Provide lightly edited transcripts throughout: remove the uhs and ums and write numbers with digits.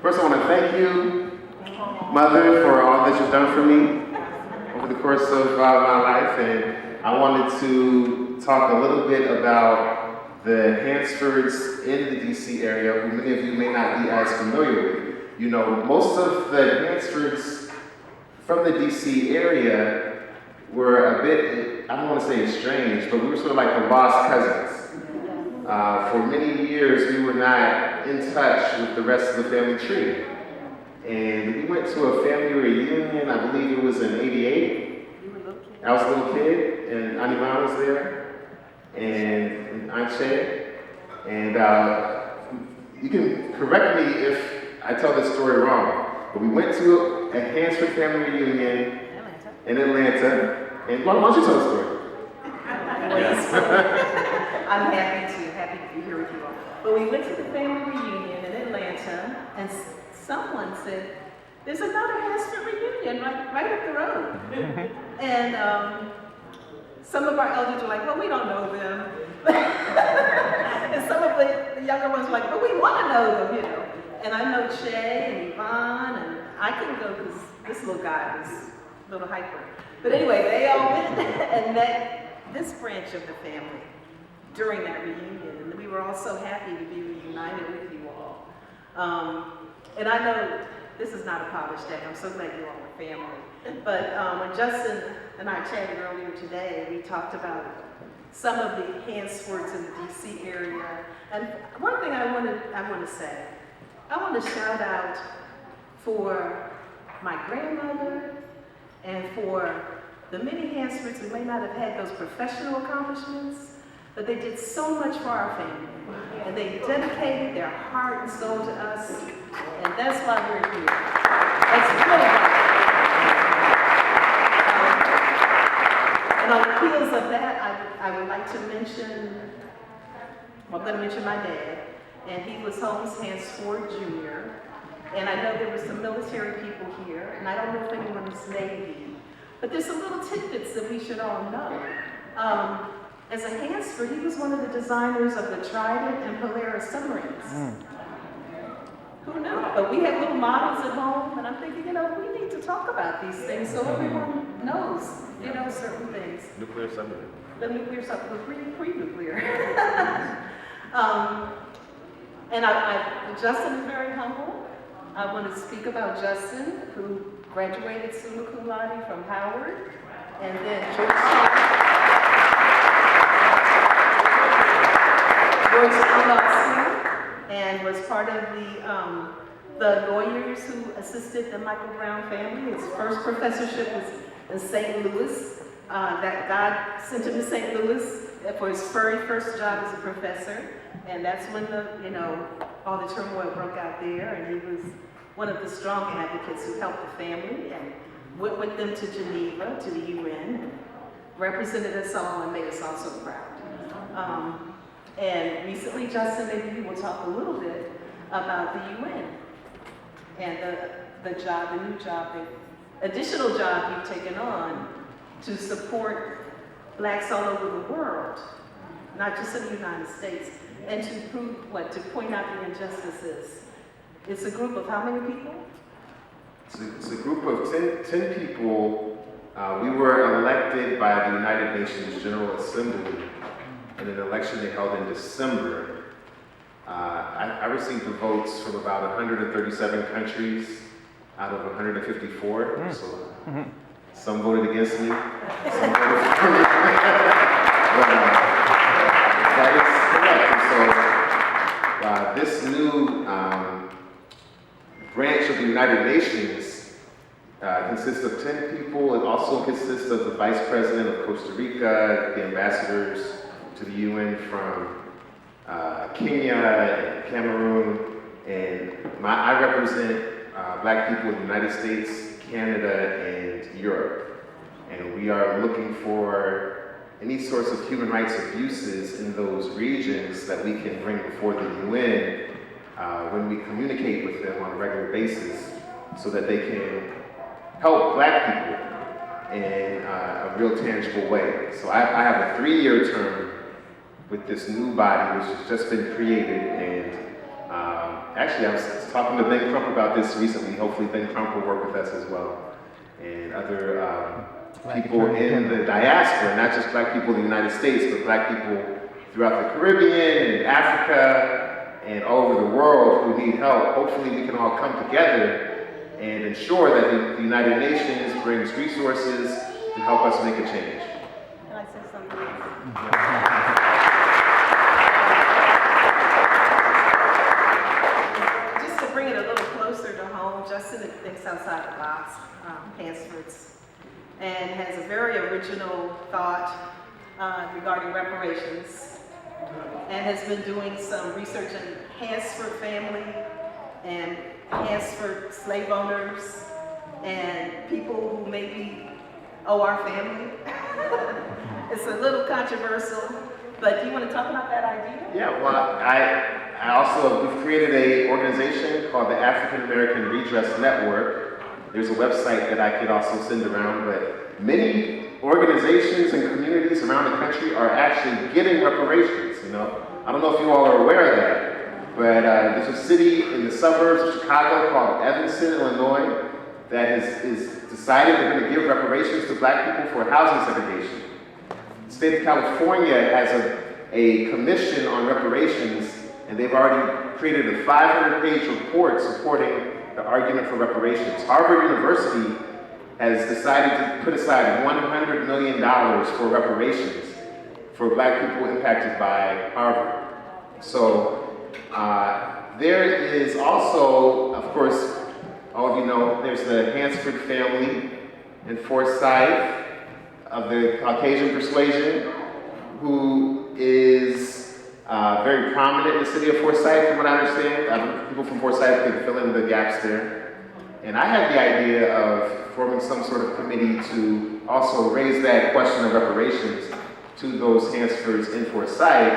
First, I want to thank you, Mother, for all that you've done for me over the course of my life. And I wanted to talk a little bit about the Hansfords in the DC area, who many of you may not be as familiar with. You know, most of the Hansfords from the DC area were a bit, I don't want to say estranged, but we were sort of like the lost cousins. For many years, we were not in touch with the rest of the family tree. And we went to a family reunion, I believe it was in '88. I was a little kid, and Auntie Ron was there, and Aunt Che. And you can correct me if I tell this story wrong, but we went to a Hansford family reunion in Atlanta. And why don't you tell the story? I'm happy to be here with you all. But we went to the family reunion in Atlanta, and someone said, "There's another Hansford reunion right up the road." And some of our elders were like, "Well, we don't know them." And some of the younger ones were like, "But we want to know them, you know." And I know Che and Yvonne, and I couldn't go because this little guy was a little hyper. But anyway, they all went and met this branch of the family during that reunion, and we were all so happy to be reunited with you all. And I know this is not a polished day. I'm so glad you all are family. But when Justin and I chatted earlier today, we talked about some of the Hansfords in the DC area. And one thing I want to say, I want to shout out for my grandmother and for the many Hansfords who may not have had those professional accomplishments, but they did so much for our family. And they dedicated their heart and soul to us, and that's why we're here. That's really why. And on the heels of that, I would like to mention, well, I'm going to mention my dad, and he was Holmes Hansford Jr., and I know there were some military people here, and I don't know if anyone was Navy, but there's some little tidbits that we should all know. As a Hansford, he was one of the designers of the Trident and Polaris submarines. Who knew? But we have little models at home, and I'm thinking, we need to talk about these things so everyone knows, certain things. Nuclear submarine. The nuclear submarine, pre-nuclear. And Justin is very humble. I want to speak about Justin, who graduated summa cum laude from Howard, and then George and was part of the lawyers who assisted the Michael Brown family. His first professorship was in St. Louis. That God sent him to St. Louis for his very first job as a professor, and that's when all the turmoil broke out there. And he was one of the strong advocates who helped the family and went with them to Geneva, to the UN, represented us all and made us all so proud. And recently, Justin, maybe you will talk a little bit about the UN and the additional job you've taken on to support Blacks all over the world, not just in the United States, and to point out the injustices. It's a group of how many people? It's a group of 10 people. We were elected by the United Nations General Assembly in an election they held in December. I received the votes from about 137 countries out of 154. So some voted against me, some voted for me. That is correct. And so this new branch of the United Nations consists of 10 people. It also consists of the Vice President of Costa Rica, the ambassadors to the UN from Kenya and Cameroon, and I represent Black people in the United States, Canada, and Europe. And we are looking for any sorts of human rights abuses in those regions that we can bring before the UN when we communicate with them on a regular basis so that they can help Black people in a real tangible way. So I have a 3-year term with this new body which has just been created, and Actually, I was talking to Ben Crump about this recently. Hopefully Ben Crump will work with us as well. And other people in the diaspora, not just black people in the United States, but black people throughout the Caribbean and Africa and all over the world who need help. Hopefully we can all come together and ensure that the United Nations brings resources to help us make a change. Can I say something? Just to bring it a little closer to home, Justin thinks outside the box, Hansford's, and has a very original thought regarding reparations, and has been doing some research in Hansford family and Hansford slave owners and people who maybe owe our family. It's a little controversial, but do you want to talk about that idea? Yeah, well, we've created an organization called the African American Redress Network. There's a website that I could also send around, but many organizations and communities around the country are actually getting reparations, you know. I don't know if you all are aware of that, but there's a city in the suburbs of Chicago called Evanston, Illinois, that is decided they're going to give reparations to black people for housing segregation. The state of California has a commission on reparations, and they've already created a 500-page report supporting the argument for reparations. Harvard University has decided to put aside $100 million for reparations for black people impacted by Harvard. So there is also, of course, all of you know, there's the Hansford family in Forsyth of the Caucasian persuasion, who is very prominent in the city of Forsyth, from what I understand. People from Forsyth can fill in the gaps there. And I had the idea of forming some sort of committee to also raise that question of reparations to those Hansfords in Forsyth,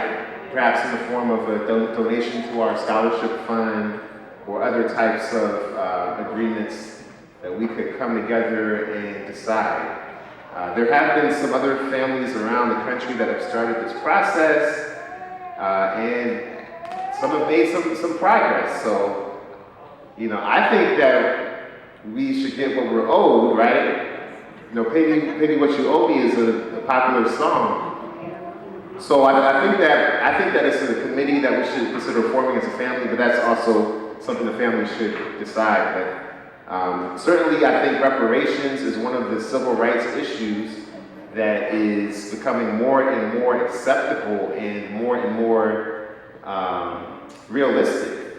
perhaps in the form of a donation to our scholarship fund or other types of agreements that we could come together and decide. There have been some other families around the country that have started this process, and some have made some progress. So, you know, I think that we should get what we're owed, right? You know, pay me what you owe me is a popular song. So I think that it's a committee that we should consider forming as a family, but that's also something the family should decide. But certainly I think reparations is one of the civil rights issues that is becoming more and more acceptable and more realistic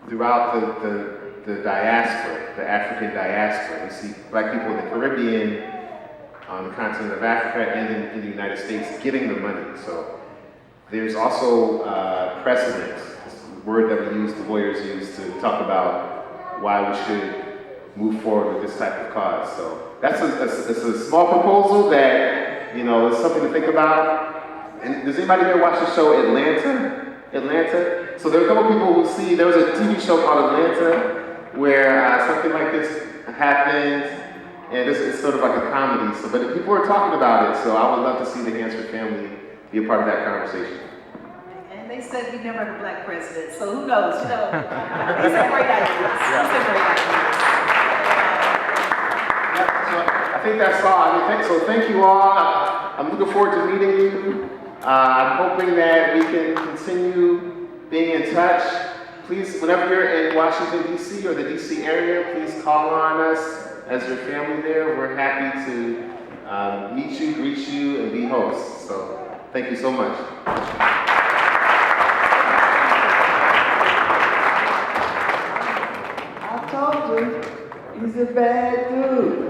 throughout the diaspora, the African diaspora. We see black people in the Caribbean, on the continent of Africa, and in the United States getting the money. So there's also precedent, this word that the lawyers use to talk about why we should move forward with this type of cause. So that's a small proposal that, you know, is something to think about. And does anybody here watch the show Atlanta? So there are a couple people who see, there was a TV show called Atlanta where something like this happened, and it's sort of like a comedy. So, but people are talking about it, so I would love to see the Hansford family be a part of that conversation. And they said we never have a black president, so who knows? You know, these are great ideas. These are great ideas. I think that's all. So thank you all. I'm looking forward to meeting you. I'm hoping that we can continue being in touch. Please, whenever you're in Washington, D.C. or the D.C. area, please call on us as your family there. We're happy to meet you, greet you, and be hosts. So thank you so much. I told you, he's a bad dude.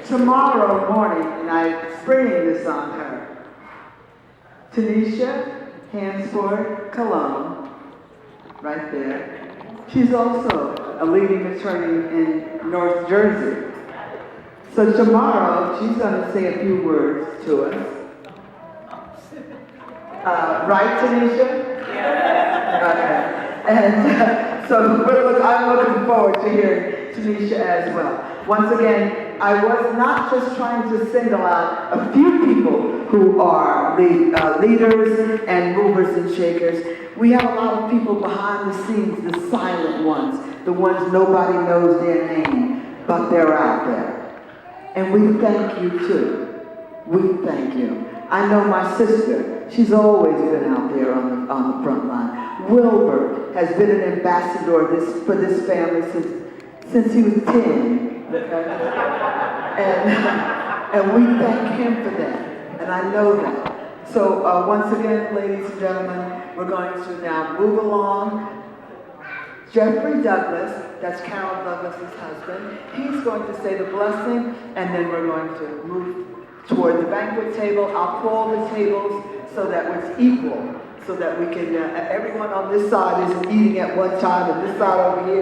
Tomorrow morning, and I'm springing this on her, Tanisha Hansford Cologne, right there. She's also a leading attorney in North Jersey. So tomorrow, she's going to say a few words to us. Right, Tanisha? Yeah. Okay. And so I'm looking forward to hearing Tanisha as well. Once again, I was not just trying to single out a few people who are leaders and movers and shakers. We have a lot of people behind the scenes, the silent ones, the ones nobody knows their name, but they're out there. And we thank you too. We thank you. I know my sister, she's always been out there on the front line. Wilbur has been an ambassador for this family since he was 10. And we thank him for that. And I know that. So once again, ladies and gentlemen, we're going to now move along. Jeffrey Douglas, that's Carol Douglas's husband, he's going to say the blessing, and then we're going to move toward the banquet table. I'll call the tables so that it's equal, so that we can, everyone on this side isn't eating at one time, and this side over here